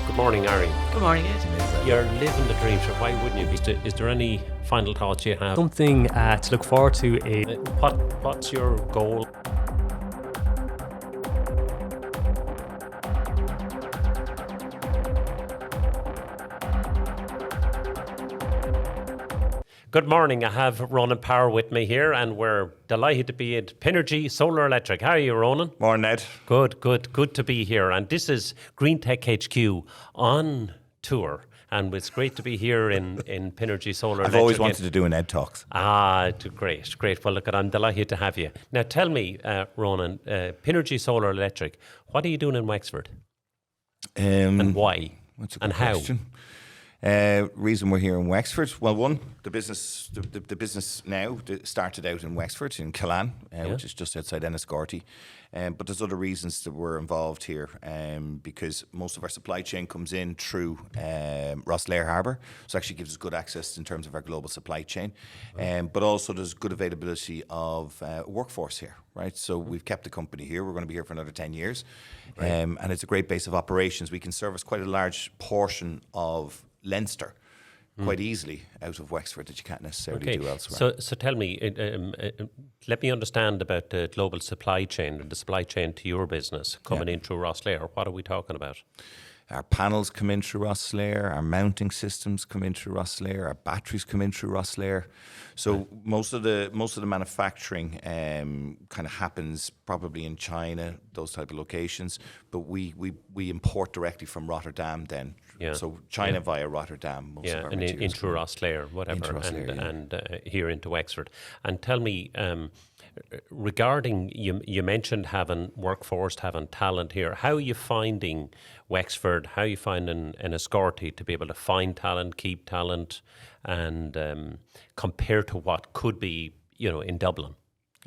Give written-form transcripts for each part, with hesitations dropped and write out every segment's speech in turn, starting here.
Good morning, Ari. Good morning, Ed. You're living the dream, so why wouldn't you be? Is there any final thoughts you have? Something to look forward to is What's your goal? Good morning. I have Ronan Power with me here, and we're delighted to be at Pinergy Solar Electric. How are you, Ronan? Morning, Ed. Good to be here. And this is GreenTechHQ on tour. And it's great to be here in Pinergy Solar Electric. I've always wanted to do an Ed Talks. Great. Well, look, I'm delighted to have you. Now, tell me, Ronan, Pinergy Solar Electric, what are you doing in Wexford? And why? That's a good and question. How? Reason we're here in Wexford. Well, one, the business now started out in Wexford, in Killan, which is just outside Enniscorthy. But there's other reasons that we're involved here, because most of our supply chain comes in through Rosslare Harbour, so actually gives us good access in terms of our global supply chain. But also there's good availability of workforce here, right? So we've kept the company here. We're going to be here for another 10 years. Right. And it's a great base of operations. We can service quite a large portion of Leinster quite easily out of Wexford that you can't necessarily do elsewhere. So tell me, let me understand about the global supply chain and the supply chain to your business coming in through Rosslare. What are we talking about? Our panels come in through Rosslare, our mounting systems come in through Rosslare, our batteries come in through Rosslare. So most of the manufacturing kind of happens probably in China, those type of locations. But we import directly from Rotterdam then. Yeah. So China via Rotterdam. Most of our and materials into Rosslare, whatever, into Rosslare, and here into Wexford. And tell me, regarding you mentioned having workforce, having talent here. How are you finding Wexford? How are you finding Enniscorthy to be able to find talent, keep talent, and compared to what could be, in Dublin?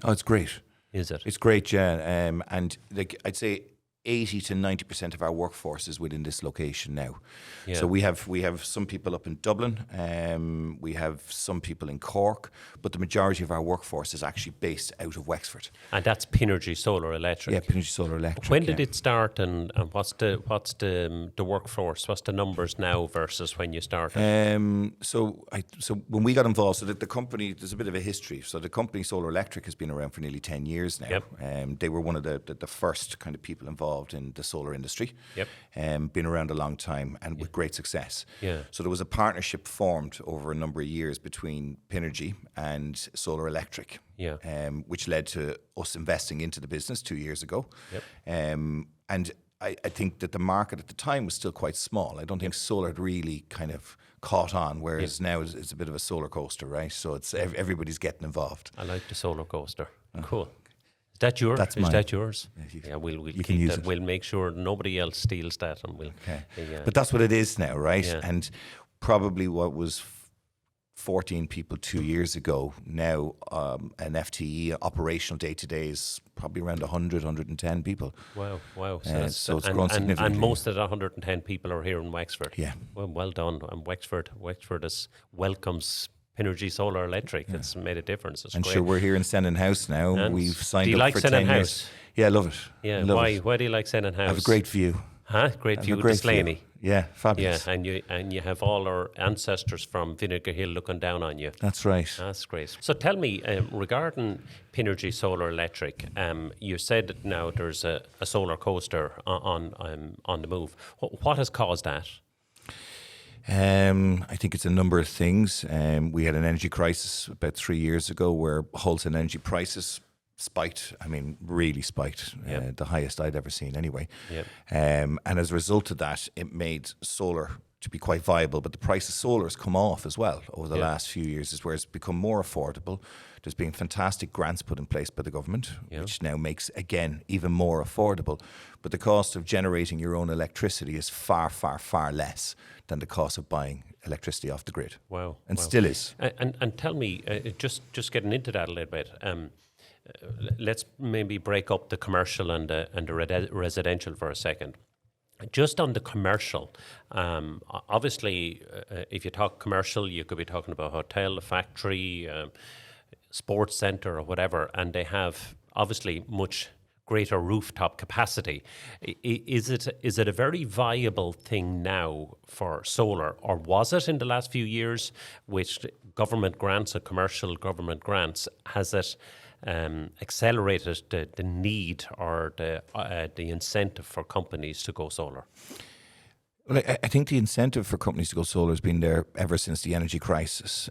Oh, it's great. Is it? It's great, yeah. And I'd say 80 to 90% of our workforce is within this location now. Yeah. So we have some people up in Dublin, we have some people in Cork, but the majority of our workforce is actually based out of Wexford. And that's Pinergy Solar Electric. Yeah, Pinergy Solar Electric. When did it start, and what's the workforce? What's the numbers now versus when you started? So when we got involved, so that the company, there's a bit of a history. So the company Solar Electric has been around for nearly 10 years now. Yep. They were one of the first kind of people involved in the solar industry. Yep. Been around a long time and with great success. Yeah. So there was a partnership formed over a number of years between Pinergy and Solar Electric. Yeah. Which led to us investing into the business 2 years ago. Yep. And I think that the market at the time was still quite small. I don't think solar had really kind of caught on, whereas now it's a bit of a solar coaster, right? So it's everybody's getting involved. I like the solar coaster. Cool. Is that yours? That's mine. Is that yours? Yeah, we'll you keep use that. it. We'll make sure nobody else steals that, and we'll. Okay. Yeah. But that's what it is now, right? Yeah. And probably what was 14 people 2 years ago, now an FTE operational day-to-day is probably around 100, 110 people. Wow. So it's grown significantly. And most of the 110 people are here in Wexford. Yeah. Well done. And Wexford welcomes Pinergy Solar Electric. It's made a difference. It's and great. sure, we're here in Sennin House now. And we've signed do you up like for Sennin 10 House? years. Yeah, I love it. Yeah. Love Why? it. Why do you like Sennin House? I have a great view. Great view of the Great Slaney. view. Yeah, fabulous. Yeah, and you have all our ancestors from Vinegar Hill looking down on you. That's right. That's great. So tell me, regarding Pinergy Solar Electric, you said that now there's a solar coaster on the move. What has caused that? I think it's a number of things. We had an energy crisis about 3 years ago where wholesale energy prices spiked. I mean, really spiked. The highest I'd ever seen anyway. Yep. And as a result of that, it made solar to be quite viable. But the price of solar has come off as well over the last few years, is where it's become more affordable. There's been fantastic grants put in place by the government, which now makes, again, even more affordable. But the cost of generating your own electricity is far, far, far less than the cost of buying electricity off the grid. Wow. And still is. And tell me, just getting into that a little bit, let's maybe break up the commercial and the residential for a second. Just on the commercial, obviously, if you talk commercial, you could be talking about a hotel, a factory, sports centre or whatever, and they have obviously much greater rooftop capacity. Is it a very viable thing now for solar, or was it in the last few years with government grants or commercial government grants? Has it accelerated the need or the incentive for companies to go solar? Well, I think the incentive for companies to go solar has been there ever since the energy crisis.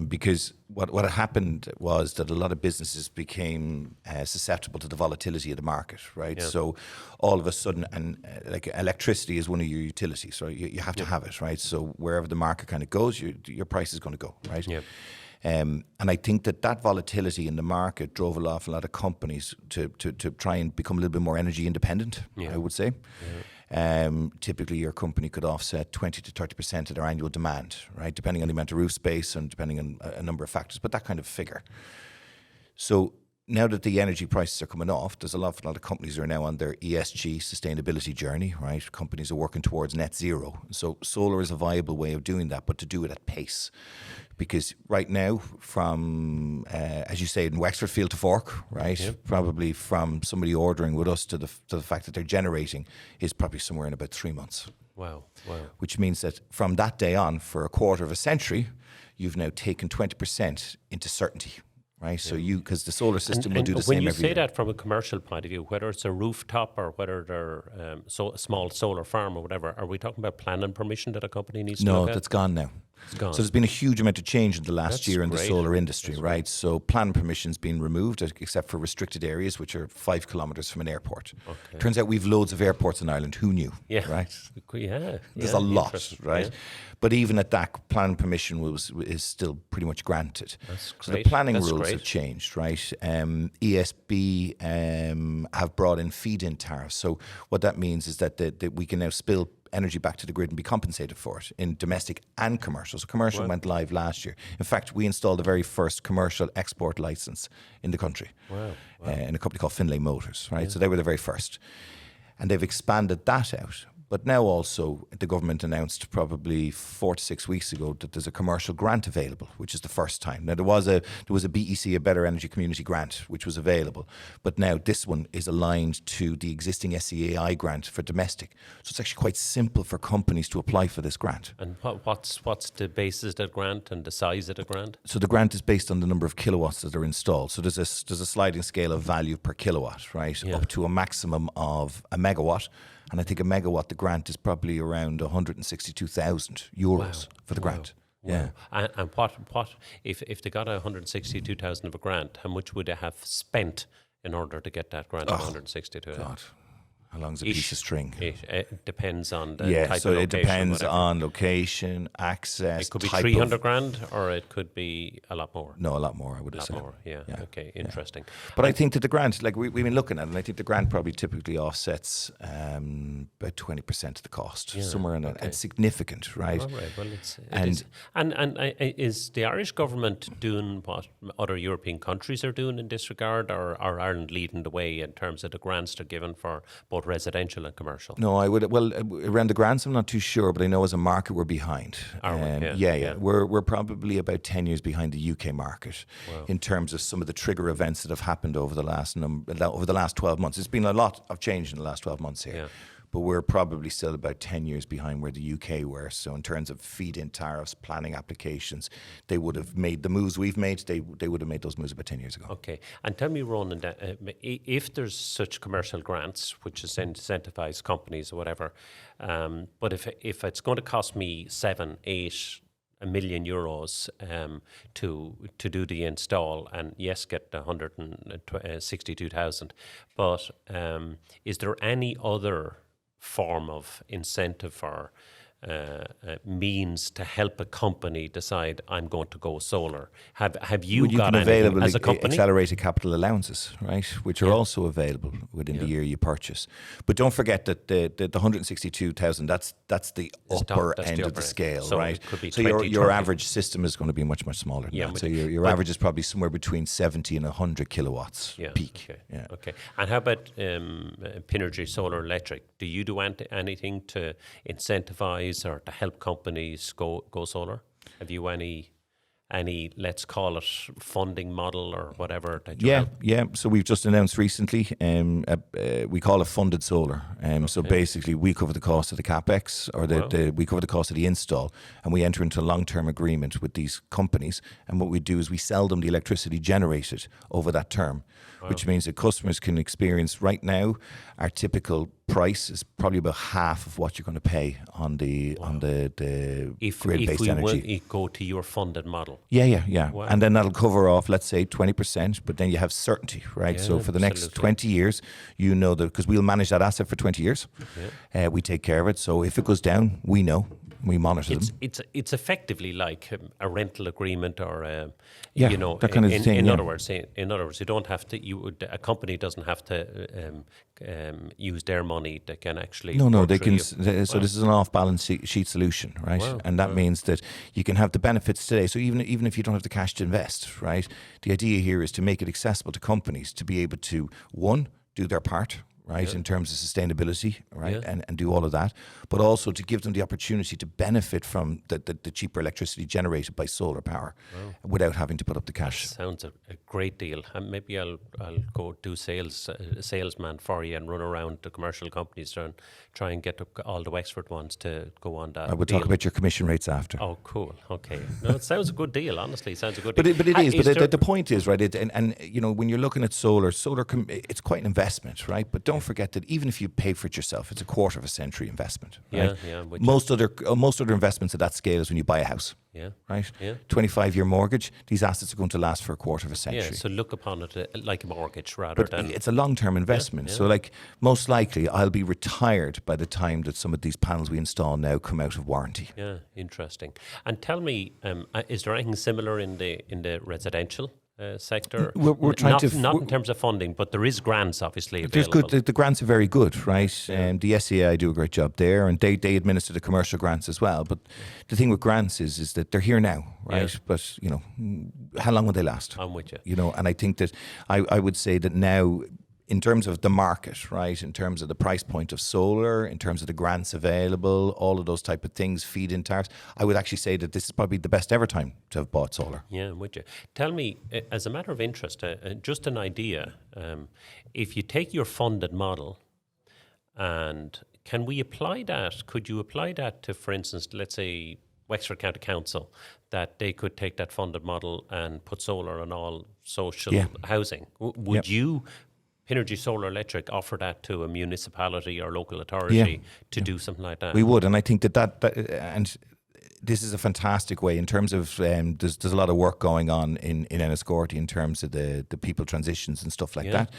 Because what happened was that a lot of businesses became susceptible to the volatility of the market, right? Yeah. So all of a sudden, and like electricity is one of your utilities, right? You have to have it, right? So wherever the market kind of goes, your price is going to go, right? Yeah. And I think that volatility in the market drove an awful lot of companies to try and become a little bit more energy independent, I would say. Yeah. Typically, your company could offset 20 to 30% of their annual demand, right? Depending on the amount of roof space and depending on a number of factors, but that kind of figure. So now that the energy prices are coming off, there's a lot of companies that are now on their ESG sustainability journey, right? Companies are working towards net zero. So solar is a viable way of doing that, but to do it at pace. Because right now, from, as you say, in Wexford field to fork, right? Yep. Probably from somebody ordering with us to the fact that they're generating is probably somewhere in about 3 months. Wow. Which means that from that day on, for a quarter of a century, you've now taken 20% into certainty. Right, so because the solar system will do the same every year. When you say that from a commercial point of view, whether it's a rooftop or whether they're a small solar farm or whatever, are we talking about planning permission that a company needs to look at? No, that's gone now. It's gone. So there's been a huge amount of change in the last year in the solar industry, right? So planning permission's been removed except for restricted areas, which are 5 kilometres from an airport. Okay. Turns out we've loads of airports in Ireland. Who knew? Yeah. Right? Yeah. There's a lot, right? Yeah. But even at that, planning permission is still pretty much granted. That's great. So the planning rules have changed, right? ESB have brought in feed-in tariffs. So what that means is that we can now spill energy back to the grid and be compensated for it in domestic and commercial. So commercial went live last year. In fact, we installed the very first commercial export license in the country in a company called Finlay Motors, right? Yeah. So they were the very first. And they've expanded that out. But now also the government announced probably 4 to 6 weeks ago that there's a commercial grant available, which is the first time. Now there was a BEC, a Better Energy Community grant, which was available. But now this one is aligned to the existing SCAI grant for domestic. So it's actually quite simple for companies to apply for this grant. And what's the basis of that grant and the size of the grant? So the grant is based on the number of kilowatts that are installed. So there's a sliding scale of value per kilowatt, right? Yeah. Up to a maximum of a megawatt. And I think a megawatt, the grant is probably around 162,000 euros for the grant. Wow. Yeah. And what if they got 162,000 of a grant, how much would they have spent in order to get that grant of 162,000? God. How long's a piece of string? It depends on the type of location. So it depends on location, access. It could be 300 grand, or it could be a lot more. No, a lot more, I would have said. A lot more, yeah. Okay, interesting. But I think that the grant, like we've been looking at it, and I think the grant probably typically offsets about 20% of the cost, somewhere in that. It's significant, right? All right. Well, And is the Irish government doing what other European countries are doing in this regard, or are Ireland leading the way in terms of the grants they're given for both residential and commercial? No, I would. Well, around the grants, I'm not too sure, but I know as a market we're behind. Are we? Yeah. We're probably about 10 years behind the UK market in terms of some of the trigger events that have happened over the last 12 months. There's been a lot of change in the last 12 months here. Yeah. But we're probably still about 10 years behind where the UK were. So in terms of feed-in tariffs, planning applications, they would have made the moves we've made. They would have made those moves about 10 years ago. Okay. And tell me, Ronan, if there's such commercial grants, which incentivize companies or whatever, but if it's going to cost me 7-8 million euros to do the install, and yes, get the 162,000, but is there any other form of incentive or means to help a company decide I'm going to go solar? Have you got anything as a company? Accelerated capital allowances, right, which are also available within the year you purchase. But don't forget that the 162,000, that's the upper end of the scale, so right? It could be so 20, your average system is going to be much smaller than that. So your average is probably somewhere between 70 and 100 kilowatts peak. Okay. Okay. And how about Pinergy Solar Electric? Do you do anything to incentivize or to help companies go solar? Have you any any, let's call it, funding model or whatever that you Yeah. So we've just announced recently, we call it funded solar. So basically, we cover the cost of the capex, or we cover the cost of the install, and we enter into a long-term agreement with these companies. And what we do is we sell them the electricity generated over that term, which means that customers can experience. Right now, our typical price is probably about half of what you're going to pay on the grid-based energy. If we go to your funded model. Yeah. Wow. And then that'll cover off, let's say, 20%, but then you have certainty, right? So for the next 20 years, you know that, because we'll manage that asset for 20 years. We take care of it. So if it goes down, we know. We monitor them. It's effectively like a rental agreement, or that kind of thing. In other words, you don't have to. A company doesn't have to use their money. They can actually. No. They can. So this is an off-balance sheet solution, right? Wow. And that means that you can have the benefits today. So even if you don't have the cash to invest, right? The idea here is to make it accessible to companies to be able to, one, do their part, right, in terms of sustainability, right, and do all of that, but also to give them the opportunity to benefit from the cheaper electricity generated by solar power without having to put up the cash. Sounds a great deal. And maybe I'll go do salesman for you and run around the commercial companies and try and get all the Wexford ones to go on that. I will talk about your commission rates after. Oh, cool. Okay. No, it sounds a good deal. Honestly, it sounds a good deal. But it is. But the point is, right, and you know, when you're looking at solar, it's quite an investment, right? But don't forget that even if you pay for it yourself, it's a quarter of a century investment. Right? Most other investments at that scale is when you buy a house. Right? 25-year mortgage, these assets are going to last for a quarter of a century. So look upon it like a mortgage rather than... It's a long-term investment. So like, most likely I'll be retired by the time that some of these panels we install now come out of warranty. Yeah, interesting. And tell me, is there anything similar in the residential sector? We're trying not in terms of funding, but there is grants obviously available. There's good. The grants are very good, right? The SEI do a great job there, and they administer the commercial grants as well. But the thing with grants is that they're here now, right? But you know, how long will they last? I'm with you. You know, and I think that I would say that now, in terms of the market, right, in terms of the price point of solar, in terms of the grants available, all of those type of things, feed-in tariffs, I would actually say that this is probably the best ever time to have bought solar. Yeah, I'm with you. Tell me, as a matter of interest, just an idea, if you take your funded model, and can we apply that, could you apply that to, for instance, let's say, Wexford County Council, that they could take that funded model and put solar on all social housing? Would you... Pinergy Solar Electric offer that to a municipality or local authority to do something like that? We would, and I think that and this is a fantastic way in terms of there's a lot of work going on in Enniscorthy in terms of the people transitions and stuff like that.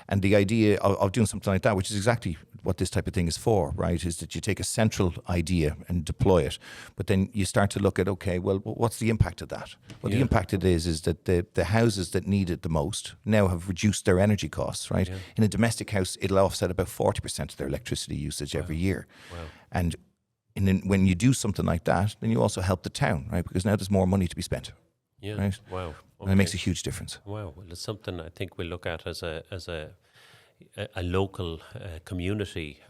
And the idea of doing something like that, which is exactly what this type of thing is for, right, is that you take a central idea and deploy it, but then you start to look at, okay, well, what's the impact of that? Well, the impact it is that the houses that need it the most now have reduced their energy costs, right? In a domestic house, it'll offset about 40% of their electricity usage every year. And when you do something like that, then you also help the town, right? Because now there's more money to be spent. Right? Wow. And it makes a huge difference. Wow. Well, it's something I think we'll look at as a local community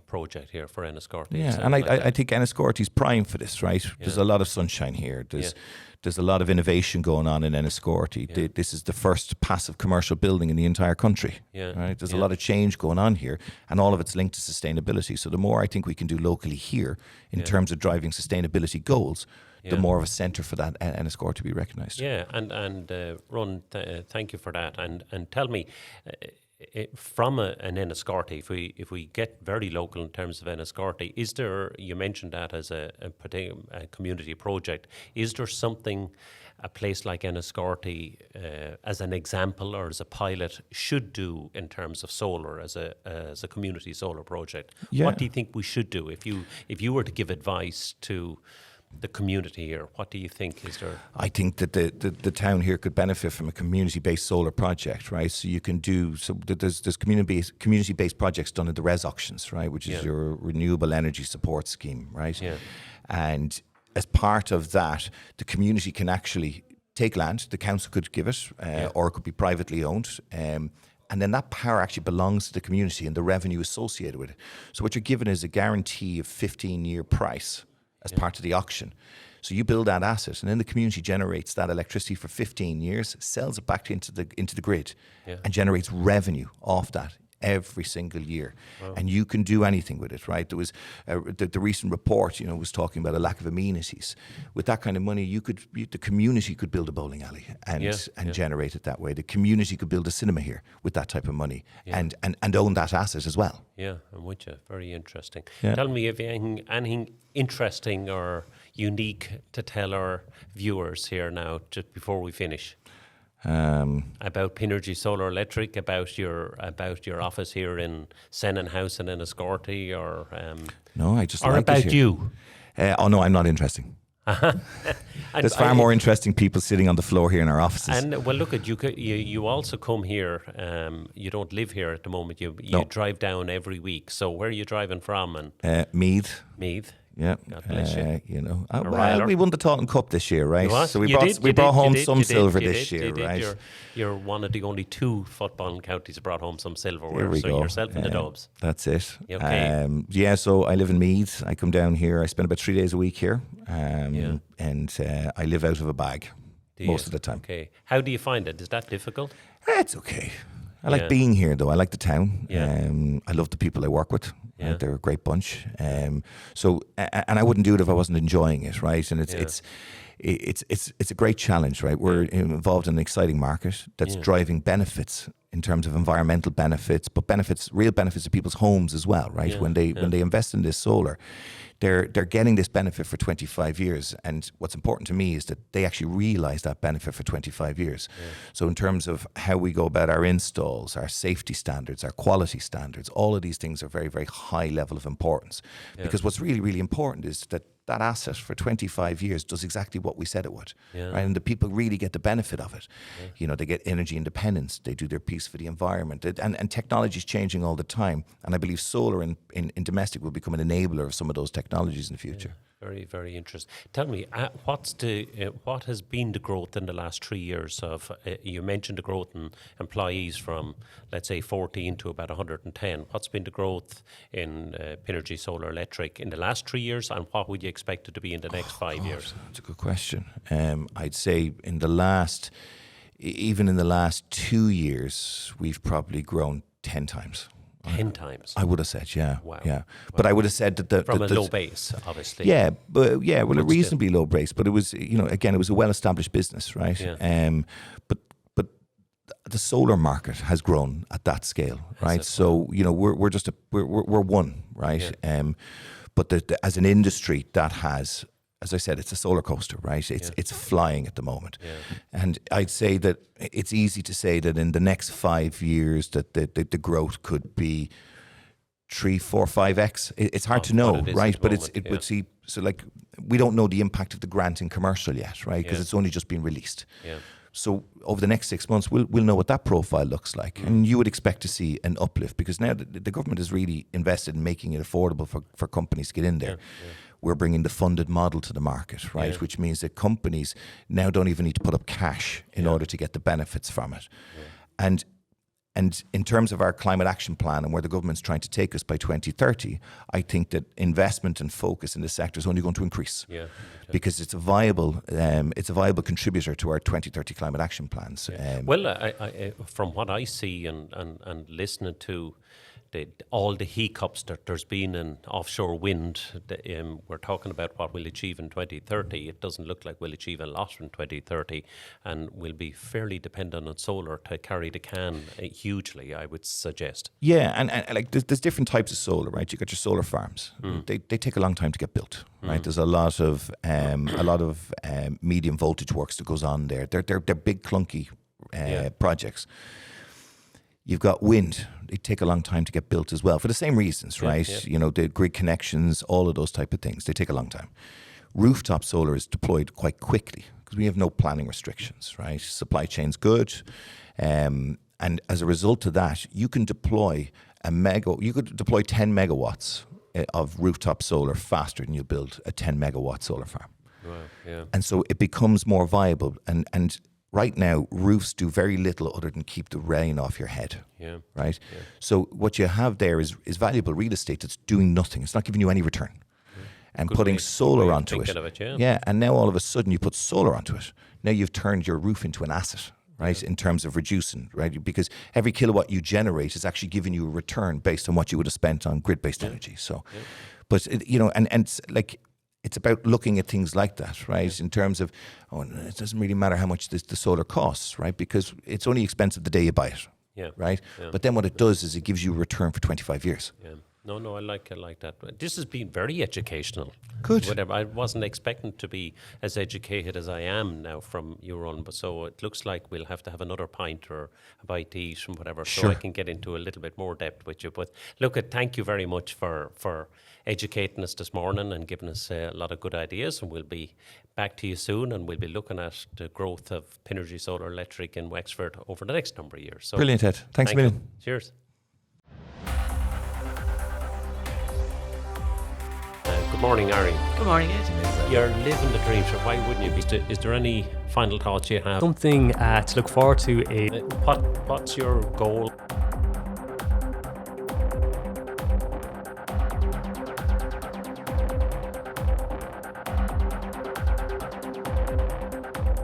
project here for Enniscorthy. Yeah, and I think Enniscorthy's prime for this, right? There's a lot of sunshine here. There's a lot of innovation going on in Enniscorthy. This is the first passive commercial building in the entire country. Right? There's a lot of change going on here, and all of it's linked to sustainability. So the more I think we can do locally here in terms of driving sustainability goals, the more of a centre for that Enniscorthy to be recognised. Yeah, and Ron, thank you for that. And tell me, from an Enniscorthy, if we get very local in terms of Enniscorthy, is there, you mentioned that as a community project, is there something a place like Enniscorthy as an example or as a pilot should do in terms of solar as a community solar project? What do you think we should do if you were to give advice to the community here? What do you think is there? I think that the town here could benefit from a community-based solar project, right? So you can do, so there's community-based projects done in the res auctions, right? Which is your renewable energy support scheme, right? And as part of that, the community can actually take land, the council could give it, or it could be privately owned, and then that power actually belongs to the community and the revenue associated with it. So what you're given is a guarantee of 15-year price as part of the auction. So you build that asset, and then the community generates that electricity for 15 years, sells it back into the grid, and generates revenue off that every single year. And you can do anything with it, right? There was the recent report, was talking about a lack of amenities. With that kind of money, the community could build a bowling alley and generate it that way. The community could build a cinema here with that type of money and own that asset as well. Yeah, I'm with you. Very interesting. Yeah. Tell me if anything interesting or unique to tell our viewers here now, just before we finish. About Pinergy Solar Electric, about your office here in Sennan House and in Escorty, or no, I just or like about it here. you. Oh no, I'm not interesting. There's far more interesting people sitting on the floor here in our offices. And well, look at you. You also come here. You don't live here at the moment. You drive down every week. So where are you driving from? And Meath. Meath. Yeah, God bless you. Well, we won the Taunton Cup this year, right? What? So we brought home some silver this year, right? You're one of the only 2 football counties that brought home some silverware. Here we go. Yourself and the Dubs. That's it. Okay. So I live in Meath. I come down here. I spend about 3 days a week here, and I live out of a bag most of the time. Okay. How do you find it? Is that difficult? It's okay. I like being here, though. I like the town. Yeah. I love the people I work with. Yeah. They're a great bunch. So I wouldn't do it if I wasn't enjoying it, right? And it's a great challenge, right? We're involved in an exciting market that's driving benefits in terms of environmental benefits, but real benefits to people's homes as well, right? Yeah. When they invest in this solar, they're getting this benefit for 25 years. And what's important to me is that they actually realize that benefit for 25 years. Yeah. So in terms of how we go about our installs, our safety standards, our quality standards, all of these things are very, very high level of importance. Yeah. Because what's really, really important is that asset for 25 years does exactly what we said it would, right? And the people really get the benefit of it. Yeah. They get energy independence. They do their piece for the environment. And technology is changing all the time. And I believe solar in domestic will become an enabler of some of those technologies in the future. Yeah. Very, very interesting. Tell me, what has been the growth in the last 3 years of? You mentioned the growth in employees from, let's say, 14 to about 110. What's been the growth in Pinergy Solar Electric in the last 3 years, and what would you expect it to be in the next 5 years? That's a good question. I'd say even in the last 2 years, we've probably grown 10 times. 10 times. I would have said, yeah. Wow. Yeah. But I would have said that from a low base, obviously. Yeah, but a reasonably low base. But it was, again, it was a well-established business, right? Yeah. But the solar market has grown at that scale, right? So we're one, right? Yeah. But as an industry, that has, as I said, it's a solar coaster, right? It's flying at the moment. Yeah. And I'd say that it's easy to say that in the next 5 years that the growth could be 3, 4, 5x. It's hard to know, right? But we don't know the impact of the grant in commercial yet, right? Because it's only just been released. Yeah. So over the next 6 months, we'll know what that profile looks like. And you would expect to see an uplift because now the government has really invested in making it affordable for companies to get in there. Yeah. Yeah. We're bringing the funded model to the market, right? Yeah. Which means that companies now don't even need to put up cash in order to get the benefits from it. Yeah. And in terms of our climate action plan and where the government's trying to take us by 2030, I think that investment and focus in this sector is only going to increase. Yeah. Because it's a viable contributor to our 2030 climate action plans. Yeah. Well, I, from what I see and listening to all the hiccups that there's been in offshore wind, we're talking about what we'll achieve in 2030. It doesn't look like we'll achieve a lot in 2030, and we'll be fairly dependent on solar to carry the can hugely, I would suggest. Yeah, and like there's different types of solar, right? You got your solar farms. They take a long time to get built, right? There's a lot of medium voltage works that goes on there. They're big clunky projects. You've got wind. They take a long time to get built as well for the same reasons, right? Yeah. The grid connections, all of those type of things, they take a long time. Rooftop solar is deployed quite quickly because we have no planning restrictions, right? Supply chain's good. And as a result of that, you can deploy 10 megawatts of rooftop solar faster than you build a 10 megawatt solar farm. Wow, yeah. And so it becomes more viable. And right now, roofs do very little other than keep the rain off your head, right? Yeah. So what you have there is valuable real estate that's doing nothing. It's not giving you any return. and Good putting way solar of onto it. thinking of it, yeah. Yeah, and now all of a sudden you put solar onto it. Now you've turned your roof into an asset, right, in terms of reducing, right? Because every kilowatt you generate is actually giving you a return based on what you would have spent on grid-based energy. So, but, and it's like, it's about looking at things like that, right? In terms of, it doesn't really matter how much the solar costs, right? Because it's only expensive the day you buy it, right? Yeah. But then what it does is it gives you a return for 25 years. Yeah. No, I like that. This has been very educational. Good. Whatever. I wasn't expecting to be as educated as I am now from you, Ronan, but so it looks like we'll have to have another pint or a bite to eat and whatever, so I can get into a little bit more depth with you. But look, thank you very much for educating us this morning and giving us a lot of good ideas, and we'll be back to you soon, and we'll be looking at the growth of Pinergy Solar Electric in Wexford over the next number of years. So brilliant, Ed. Thanks a million. Cheers. Good morning, Ari. Good morning, Ed. You're living the dream, so why wouldn't you be? Is there any final thoughts you have? Something to look forward to. What's your goal?